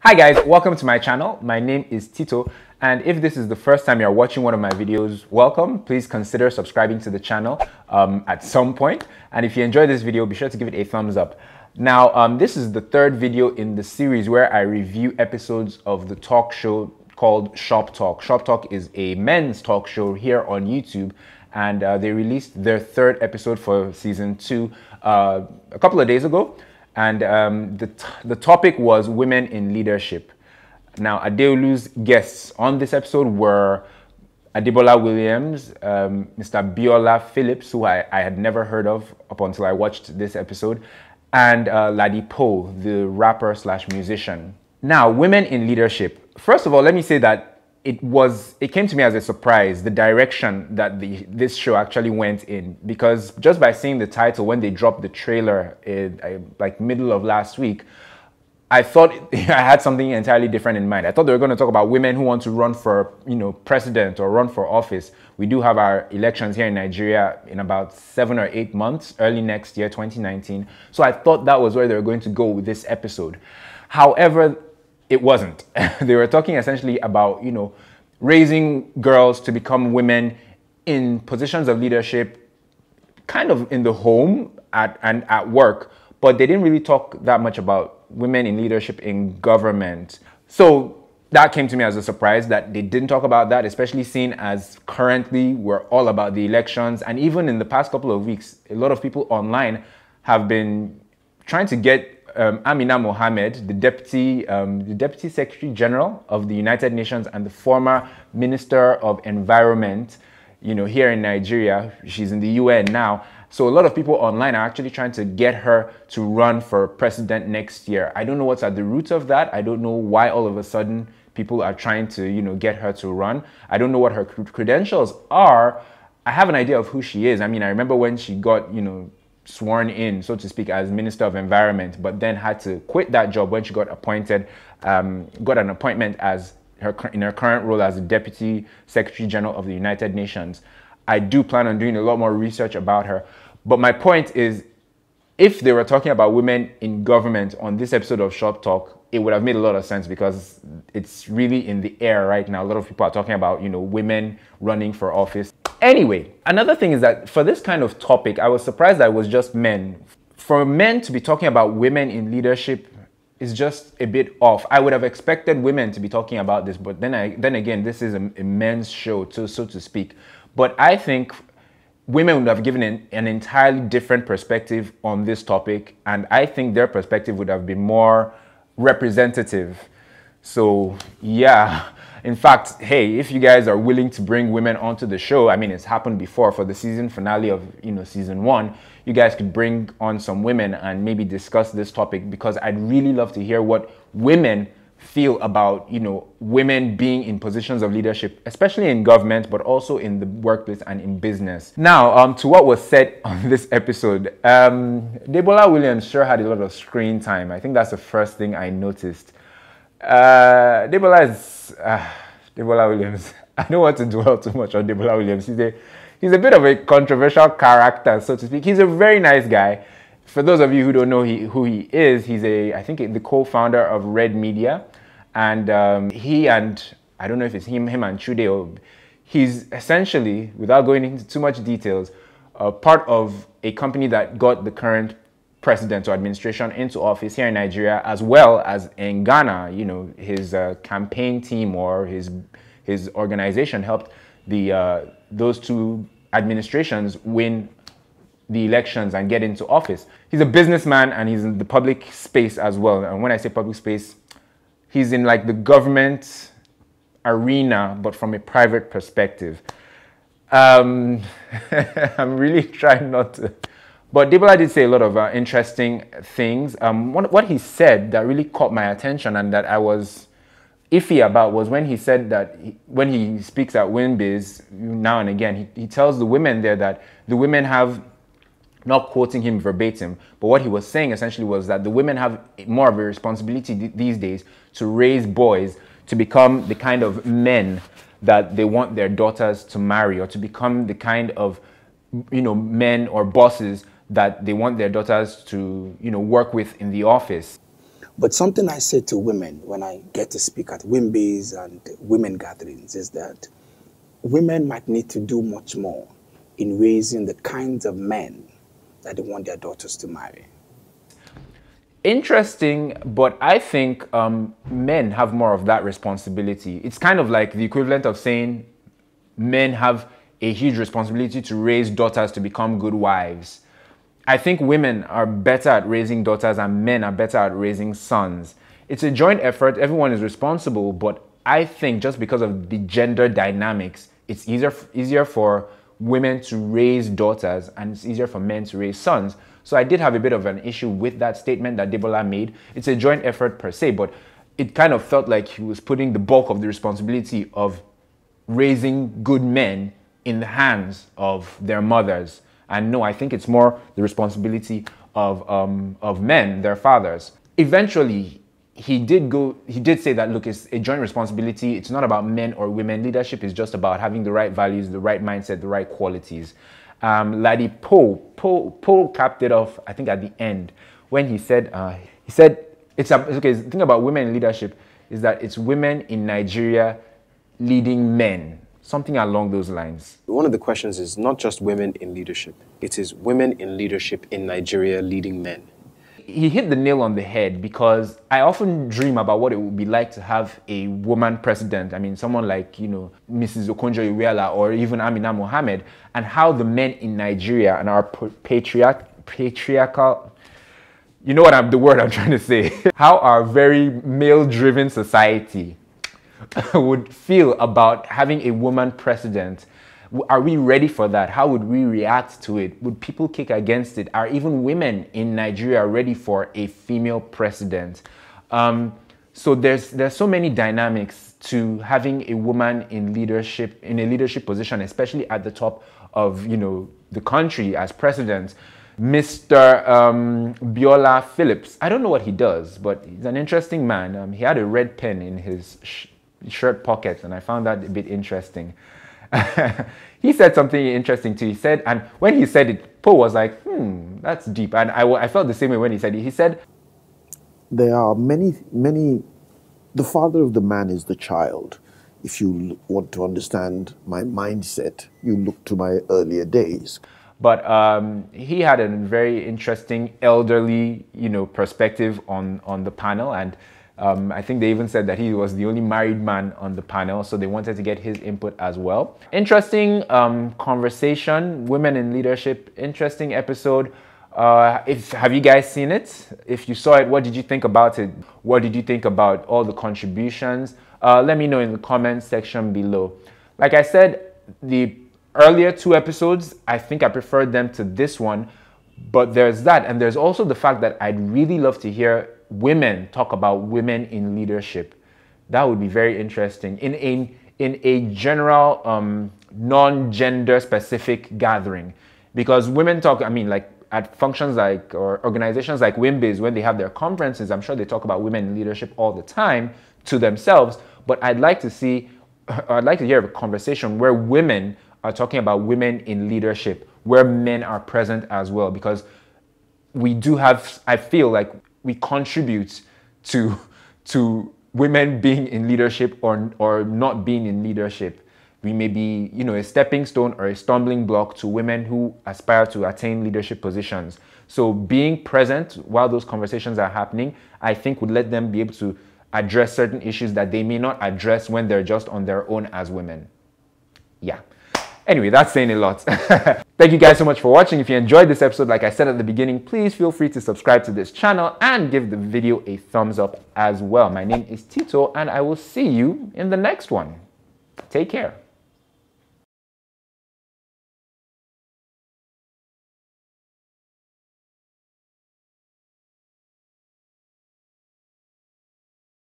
Hi guys, welcome to my channel. My name is Tito, and if this is the first time you're watching one of my videos, welcome. Please consider subscribing to the channel at some point. And if you enjoyed this video, be sure to give it a thumbs up. Now, this is the third video in the series where I review episodes of the talk show called Shop Talk. Shop Talk is a men's talk show here on YouTube, and they released their third episode for season 2 a couple of days ago. And the topic was women in leadership. Now, Adeolu's guests on this episode were Adebola Williams, Mr. Abiola Phillips, who I had never heard of up until I watched this episode, and Ladipo, the rapper slash musician. Now, women in leadership. First of all, let me say that it came to me as a surprise, the direction that this show actually went in, because just by seeing the title when they dropped the trailer like middle of last week, I thought I had something entirely different in mind. I thought they were going to talk about women who want to run for, president or run for office. We do have our elections here in Nigeria in about 7 or 8 months, early next year, 2019. So I thought that was where they were going to go with this episode. However, it wasn't. They were talking essentially about, raising girls to become women in positions of leadership, kind of in the home and at work, but they didn't really talk that much about women in leadership in government. So that came to me as a surprise that they didn't talk about that, especially seeing as currently we're all about the elections. And even in the past couple of weeks, a lot of people online have been trying to get Amina Mohammed, the Deputy Secretary General of the United Nations and the former Minister of Environment, here in Nigeria. She's in the UN now. So a lot of people online are actually trying to get her to run for president next year. I don't know what's at the root of that. I don't know why all of a sudden people are trying to, get her to run. I don't know what her credentials are. I have an idea of who she is. I mean, I remember when she got, sworn in, so to speak, as Minister of Environment, but then had to quit that job when she got appointed, got an appointment as in her current role as the Deputy Secretary General of the United Nations. I do plan on doing a lot more research about her. But my point is, if they were talking about women in government on this episode of Shop Talk, it would have made a lot of sense because it's really in the air right now. A lot of people are talking about, women running for office. Anyway, another thing is that for this kind of topic, I was surprised that it was just men. For men to be talking about women in leadership is just a bit off. I would have expected women to be talking about this, but then again, this is a men's show, so to speak. But I think women would have given an entirely different perspective on this topic, and I think their perspective would have been more representative. So yeah, in fact, hey, if you guys are willing to bring women onto the show, I mean, it's happened before for the season finale of season 1, you guys could bring on some women and maybe discuss this topic, because I'd really love to hear what women feel about women being in positions of leadership, especially in government, but also in the workplace and in business. Now, to what was said on this episode, Adebola Williams sure had a lot of screen time. I think that's the first thing I noticed. Adebola Williams. I don't want to dwell too much on Adebola Williams. He's a bit of a controversial character, so to speak. He's a very nice guy. For those of you who don't know who he is, he's I think the co-founder of Red Media, and he and I don't know if it's him and Chude, or he's essentially, without going into too much details, part of a company that got the current president or administration into office here in Nigeria, as well as in Ghana. His campaign team or his organization helped those two administrations win the elections and get into office. He's a businessman and he's in the public space as well. And when I say public space, he's in like the government arena, but from a private perspective. I'm really trying not to. But Adebola did say a lot of interesting things. What he said that really caught my attention and that I was iffy about was when he said that when he speaks at WinBiz now and again, he tells the women there that the women have, not quoting him verbatim, but what he was saying essentially was that the women have more of a responsibility these days to raise boys to become the kind of men that they want their daughters to marry, or to become the kind of men or bosses that they want their daughters to work with in the office. But something I say to women when I get to speak at WIMBYs and women gatherings is that women might need to do much more in raising the kinds of men that they want their daughters to marry. Interesting, but I think men have more of that responsibility. It's kind of like the equivalent of saying men have a huge responsibility to raise daughters to become good wives. I think women are better at raising daughters and men are better at raising sons. It's a joint effort, everyone is responsible, but I think just because of the gender dynamics, it's easier for women to raise daughters and it's easier for men to raise sons. So I did have a bit of an issue with that statement that Adebola made. It's a joint effort per se, but it kind of felt like he was putting the bulk of the responsibility of raising good men in the hands of their mothers. And no, I think it's more the responsibility of men, their fathers. Eventually, he did say that, look, it's a joint responsibility. It's not about men or women. Leadership is just about having the right values, the right mindset, the right qualities. Laddie Poe capped it off, I think, at the end when he said, it's okay. The thing about women in leadership is that it's women in Nigeria leading men, something along those lines. One of the questions is not just women in leadership. It is women in leadership in Nigeria leading men. He hit the nail on the head because I often dream about what it would be like to have a woman president. I mean, someone like, Mrs. Okonjo-Iweala or even Amina Mohammed, and how the men in Nigeria and our patriarchal, you know what the word I'm trying to say, how our very male-driven society would feel about having a woman president. Are we ready for that? How would we react to it? Would people kick against it? Are even women in Nigeria ready for a female president? So there's so many dynamics to having a woman in leadership, in a leadership position, especially at the top of the country as president. Mr. Abiola Phillips, I don't know what he does, but he's an interesting man. He had a red pen in his shirt pocket, and I found that a bit interesting. He said something interesting too. He said, and when he said it, Poe was like, that's deep. And I felt the same way when he said it. He said, there are many, the father of the man is the child. If you want to understand my mindset, you look to my earlier days. But he had a very interesting elderly, perspective on the panel. And I think they even said that he was the only married man on the panel, so they wanted to get his input as well. Interesting conversation, women in leadership, interesting episode. Have you guys seen it? If you saw it, what did you think about it? What did you think about all the contributions? Let me know in the comments section below. Like I said, the earlier two episodes, I think I preferred them to this one, but there's that. And there's also the fact that I'd really love to hear women talk about women in leadership. That would be very interesting in a general non-gender specific gathering, because women talk, I mean, like at functions like or organizations like WIMBYs, when they have their conferences, I'm sure they talk about women in leadership all the time to themselves, but I'd like to hear a conversation where women are talking about women in leadership, where men are present as well, because we do have, I feel like we contribute to women being in leadership or not being in leadership. We may be, a stepping stone or a stumbling block to women who aspire to attain leadership positions. So being present while those conversations are happening, I think would let them be able to address certain issues that they may not address when they're just on their own as women. Yeah. Anyway, that's saying a lot. Thank you guys so much for watching. If you enjoyed this episode, like I said at the beginning, please feel free to subscribe to this channel and give the video a thumbs up as well. My name is Tito, and I will see you in the next one. Take care.